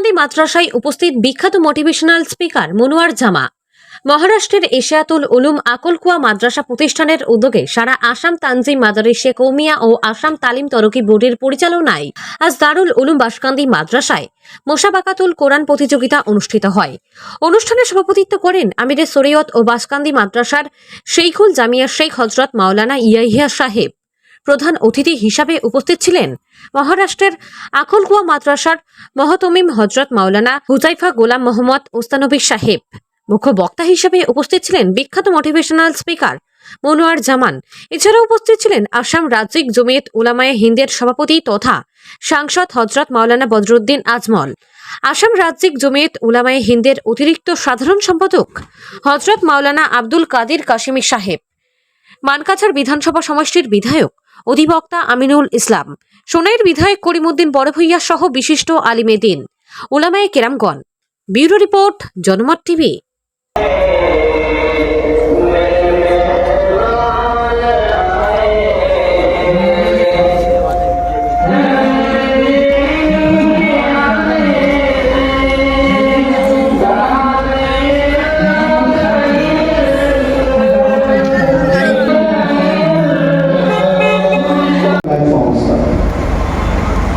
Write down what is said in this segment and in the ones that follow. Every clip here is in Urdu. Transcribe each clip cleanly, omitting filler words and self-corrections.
বাসকান্দি মাদ্রাসায় উপস্থিত বিখ্যাত মোটিভেশনাল স্পিকার মনোয়ার জামা। মহারাষ্ট্রের এশিয়াতুল উলুম আকলকুয়া মাদ্রাসা প্রতিষ্ঠানের উদ্যোগে সারা আসাম তানজিম মাদারিসে কৌমিয়া ও আসাম তালিম তরকি বোর্ডের পরিচালনায় আজ দারুল উলুম বাসকান্দি মাদ্রাসায় মোসাবাকাতুল কোরআন প্রতিযোগিতা অনুষ্ঠিত হয়। অনুষ্ঠানে সভাপতিত্ব করেন আমিরে শরীয়ত ও বাসকান্দি মাদ্রাসার শেইখুল জামিয়া শেখ হযরত মাওলানা ইয়াহিয়া সাহেব। প্রধান অতিথি হিসাবে উপস্থিত ছিলেন মহারাষ্ট্রের আকলকুয়া মাদ্রাসার মহতমিম হযরত মাওলানা হুজাইফা গোলাম মোহাম্মদ ওস্তানবী সাহেব। মুখ্য বক্তা হিসেবে উপস্থিত ছিলেন বিখ্যাত মোটিভেশনাল স্পিকার মনোয়ার জামান। এছাড়াও উপস্থিত ছিলেন আসাম রাজ্যিক জমিয়ত উলামায়ে হিন্দের সভাপতি তথা সাংসদ হযরত মাওলানা বদরুদ্দিন আজমল, আসাম রাজ্যিক জমিয়ত উলামায়ে হিন্দের অতিরিক্ত সাধারণ সম্পাদক হযরত মাওলানা আব্দুল কাদির কাশিমি সাহেব, মানকাছাড় বিধানসভা সমষ্টির বিধায়ক অধিবক্তা আমিনুল ইসলাম, সোনাইয়ের বিধায়ক করিমউদ্দিন বড়ভূঁইয়া সহ বিশিষ্ট আলিমে দ্বীন, উলামায়ে কেরামগণ। ব্যুরো রিপোর্ট, জনমত টিভি।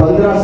15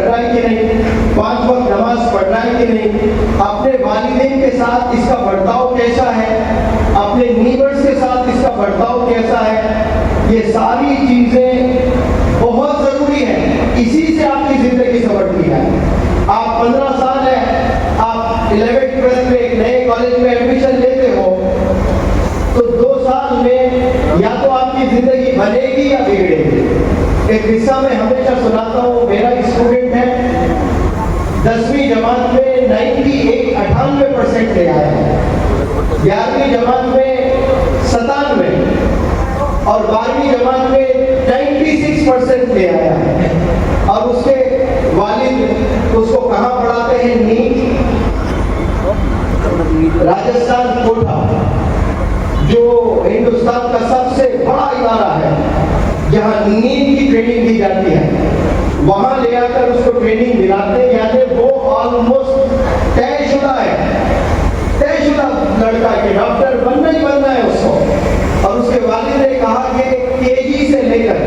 کر رہا ہے کہ نہیں, 5 وقت نماز پڑھ رہا ہے کہ نہیں, اپنے والدین کے ساتھ اس کا برتاؤ کیسا ہے, اپنے نیبرز کے ساتھ اس کا برتاؤ کیسا ہے. یہ ساری چیزیں بہت ضروری ہیں, اسی سے آپ کی زندگی سنورتی ہے. آپ 15 سال ہیں, آپ 11th میں ایک نئے کالج میں ایڈمیشن لیتے ہو, تو 2 سال میں یا تو آپ کی زندگی بنے گی یا بگڑے گی. ایک قصہ میں ہمیشہ سناتا ہوں, میرا اسٹوڈنٹ ہے 10ویں جماعت میں 98% لے آیا ہے, 11ویں جماعت میں 97 اور 12ویں جماعت میں 96% لے آیا ہے. اور اس کے والد اس کو کہاں پڑھاتے ہیں, نیٹ راجستھان کوٹا, جو ہندوستان کا سب سے بڑا ادارہ ہے جہاں نیٹ کی ٹریننگ دی جاتی ہے. وہاں لے آ کر اس کو ٹریننگ دلاتے ہیں, یعنی وہ آلموسٹ طے شدہ لڑکا کہ ڈاکٹر بننا ہی بننا ہے اس کو. اور اس کے والد نے کہا کہ KG سے لے کر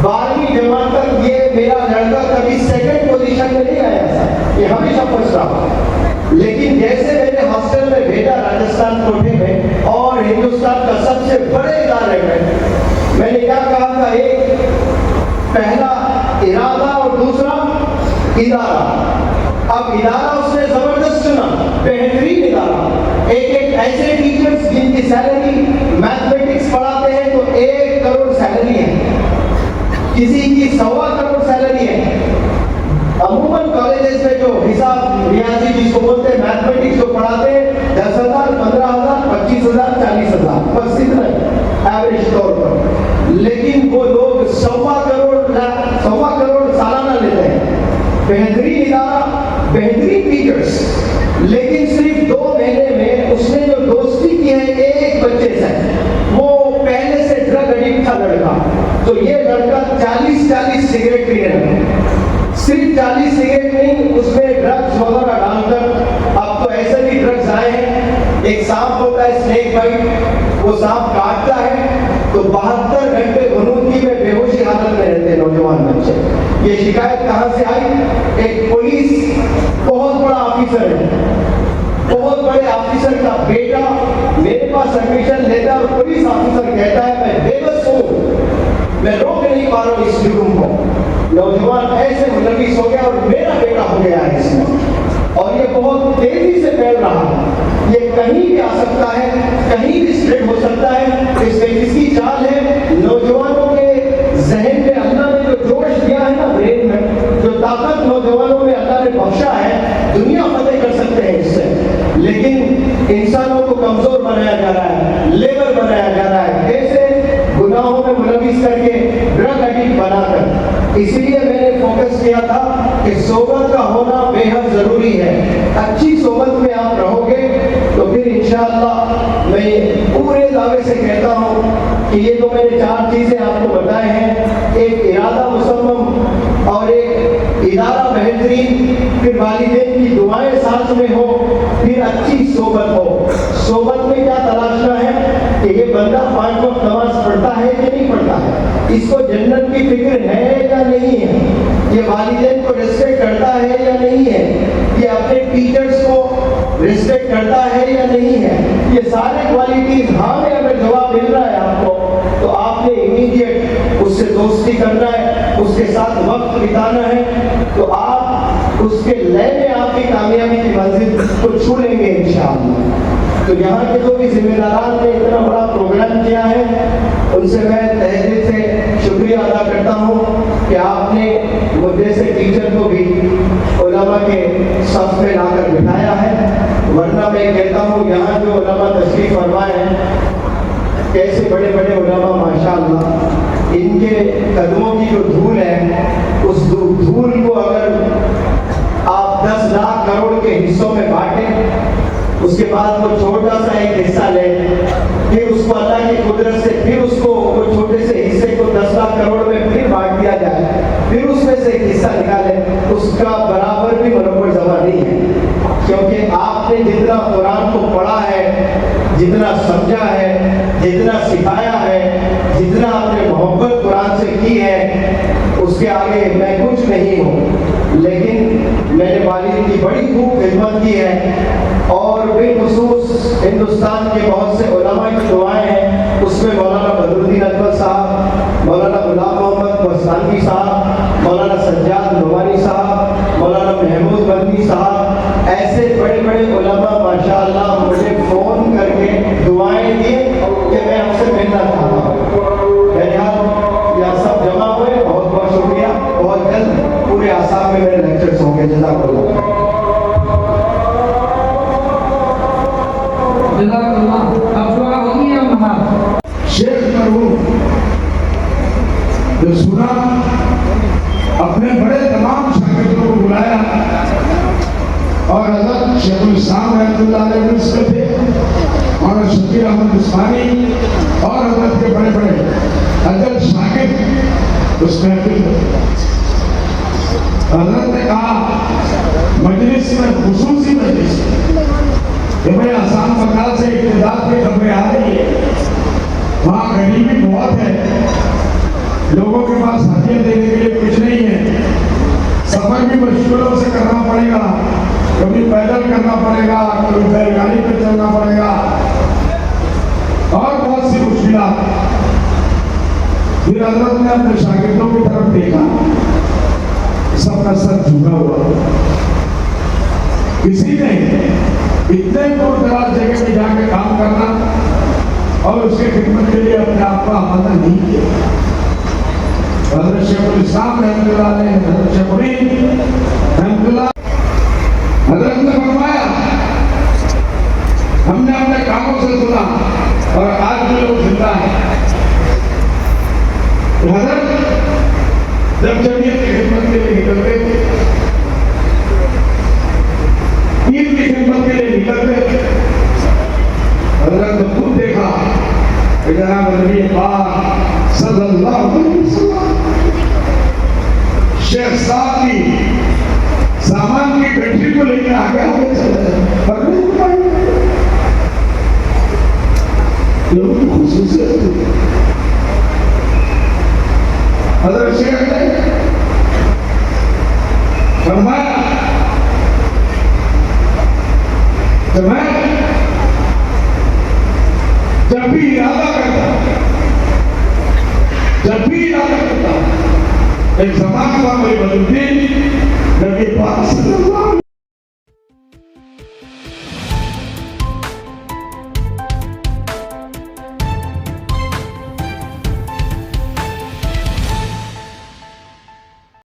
12ویں جماعت تک یہ میرا لڑکا کبھی 2nd پوزیشن میں نہیں آیا تھا, یہ ہمیشہ فرسٹ رہا. لیکن جیسے میں نے ہاسٹل میں بھیجا راجستھان کوٹے میں, اور ہندوستان کا سب سے بڑے ادارے میں نے کیا کہا تھا, ایک پہلا ارادہ اور دوسرا ادارہ. اب ادارہ اس نے زبردست چنا, بہترین ادارہ. ایک ایسے ٹیچرز جن کی سیلری میتھمیٹکس پڑھاتے ہیں تو 1 کروڑ سیلری ہے, کسی کی 1.25 کروڑ سیلری ہے. عموماً کالجز میں جو حساب ریاضی جس کو بولتے ہیں میتھمیٹکس جو پڑھاتے ہیں 10,000 15,000 25,000 40,000 بس اتنا ایوریج طور پر. لیکن وہ لوگ 1.25 کروڑ سالانہ لیتے ہیں. بہترین ادارہ, بہترین ٹیچرز, لیکن صرف 2 مہینے میں اس نے جو دوستی کی ہے ایک بچے سے, وہ پہلے سے ڈرگ ایڈکٹ تھا لڑکا, تو یہ لڑکا 40 سگریٹ پی رہا ہے. صرف 40 سگریٹ نہیں, اس میں ڈرگز وغیرہ ڈال کر, اب تو ایسے بھی ڈرگز آئے ہیں. ایک سانپ ہوتا ہے اسنیک بائٹ, وہ سانپ کاٹتا ہے تو 72 گھنٹے غنودگی میں بے ہوشی حالت میں رہتے ہیں نوجوان بچے. یہ شکایت کہاں سے آئی, ایک پولیس بہت بڑا آفیسر ہے, بہت بڑے آفیسر کا بیٹا میرے پاس ایڈمیشن لیتا ہے, اور پولیس آفیسر کہتا ہے میں بے بس ہوں, میں روک نہیں پا رہا ہوں اس جرم کو. نوجوان ایسے ملوث ہو گیا اور میرا بیٹا ہو گیا ہے اس میں, اور یہ بہت تیزی سے پھیل رہا ہے. یہ کہیں بھی آ سکتا ہے, کہیں بھی اسپریڈ ہو سکتا ہے. اس میں کس کی چال ہے, نوجوانوں کے ذہن میں اللہ نے جو جوش دیا ہے نا, برین میں جو طاقت نوجوانوں میں اللہ نے بخشا ہے, دنیا فتح کر سکتے ہیں اس سے. لیکن انسانوں کو کمزور بنایا جا رہا ہے, لیبر بنایا جا رہا ہے, کیسے گناہوں میں ملوث کر کے, ڈرگ ایڈکٹ بنا کر. اسی لیے میں نے فوکس کیا تھا کہ صحبت کا ہونا بے حد ضروری ہے. اچھی صحبت میں آپ رہو گے تو پھر انشاءاللہ میں پورے دعوے سے کہتا ہوں کہ یہ تو میں نے 4 چیزیں آپ کو بتائے ہیں, ایک ارادہ مصمم اور ایک ادارہ بہترین, پھر والدین کی دعائیں ساتھ میں ہو, پھر اچھی صحبت ہو. صحبت میں کیا تلاشنا ہے کہ یہ بندہ 5 وقت نماز پڑھتا ہے کہ نہیں پڑھتا ہے, اس کو جنت کی فکر ہے یا نہیں ہے, یہ والدین کو ریسپیکٹ کرتا ہے یا نہیں ہے, یہ اپنے ٹیچرز کو ریسپیکٹ کرتا ہے یا نہیں ہے. یہ سارے کوالٹیز ہاں میں اگر جواب مل رہا ہے آپ کو, تو آپ نے امیڈیٹ اس سے دوستی کرنا ہے, اس کے ساتھ وقت بتانا ہے, تو آپ اس کے لئے میں آپ کی کامیابی کی منزل کو چھو لیں گے انشاءاللہ. تو یہاں کے جو بھی ذمہ داران نے اتنا بڑا پروگرام کیا ہے, ان سے میں تہہ دل سے شکریہ ادا کرتا ہوں کہ آپ نے مجھے سے ٹیچر کو بھی علماء کے صف میں لا کر بٹھایا ہے. ورنہ میں کہتا ہوں یہاں جو علماء تشریف فرمائے ہیں, کیسے بڑے بڑے علماء ماشاءاللہ, ان کے قدموں کی جو دھول ہے, اس دھول کو اگر آپ 10 لاکھ کروڑ کے حصوں میں بانٹیں, اس کے بعد وہ چھوٹا سا ایک حصہ لے, پھر اس کو اللہ کی قدرت سے پھر اس کو وہ چھوٹے سے حصے کو 10 لاکھ کروڑ میں پھر بانٹ دیا جائے, پھر اس میں سے ایک حصہ نکالے, اس کا برابر بھی منور جمع نہیں ہے. کیونکہ آپ نے جتنا قرآن کو پڑھا ہے, جتنا سمجھا ہے, جتنا سکھایا ہے, جتنا آپ نے محبت قرآن سے کی ہے, اس کے آگے میں کچھ نہیں ہوں، لیکن میں نے والد کی بڑی خوب خدمت کی ہے، اور بالخصوص ہندوستان کے بہت سے علماء کی دعائیں ہیں، اس میں مولانا بدرالدین اکبر صاحب، مولانا غلام محمد کوستانوی صاحب، مولانا سجاد نعمانی صاحب، مولانا محمود مدنی صاحب، ایسے بڑے بڑے علماء ماشاءاللہ مجھے فون کر کے دعائیں دیے کہ میں آپ سے ملنا چاہتا ہوں۔ بہرحال یہاں سب جمع ہوئے، بہت بہت شکریہ، بہت جلد پورے آسام میں میرے لیکچرز ہوں گے، جزاک اللہ۔ شیخ مرحوم جو سنا اپنے بڑے تمام شاگردوں کو بلایا، اور حضرت شیخ الاسلام رحمۃ اللہ علیہ اس میں تھے، اور شبیر احمد عثمانی اور حضرت کے بڑے بڑے حضرت شاگرد اس میں تھے۔ حضرت نے کہا مجلس میں خصوصی مجلس کہ بھئی آسام بنگال سے اقتدار کی خبریں آ رہی ہے، وہاں غریبی بہت ہے، لوگوں کے پاس ہدیہ دینے کے لیے کچھ نہیں ہے، سفر بھی مشکلوں سے کرنا پڑے گا، کبھی پیدل کرنا پڑے گا، کبھی بیل گاڑی پہ چلنا پڑے گا، اور بہت سی مشکلات۔ پھر حضرت نے اپنے شاگردوں کی طرف دیکھا، سب کا سر جھکا ہوا، کسی نے اتنے دور دراز جگہ میں جا کے کام کرنا اور اس کی خدمت کے لیے اپنے آپ کو آمادہ نہیں کیا۔ حضرت شیخ الاسلام رحمۃ اللہ علیہ، حضرت شیخ العلم رحمۃ اللہ، حضرت نے فرمایا ہم نے اپنے کاموں سے سنا اور آج بھی لوگ زندہ ہیں۔ حضرت جب جمعیت کی خدمت کے لیے نکلتے تھے، عید کی خدمت کے لیے نکلتے تھے، حضرت نے خود دیکھا کہ جناب نبی پاک صلی اللہ علیہ وسلم شیخ صاحب کی سامان کی گٹھی کو لے کے آگے آگے چلے، پر نہیں پائے لوگوں کی خصوصیت تھی۔ حضرت شیخ نے فرمایا کہ میں جب بھی ارادہ کرتا ایک زمان پر میری بدلتی نبی پاک صلی اللہ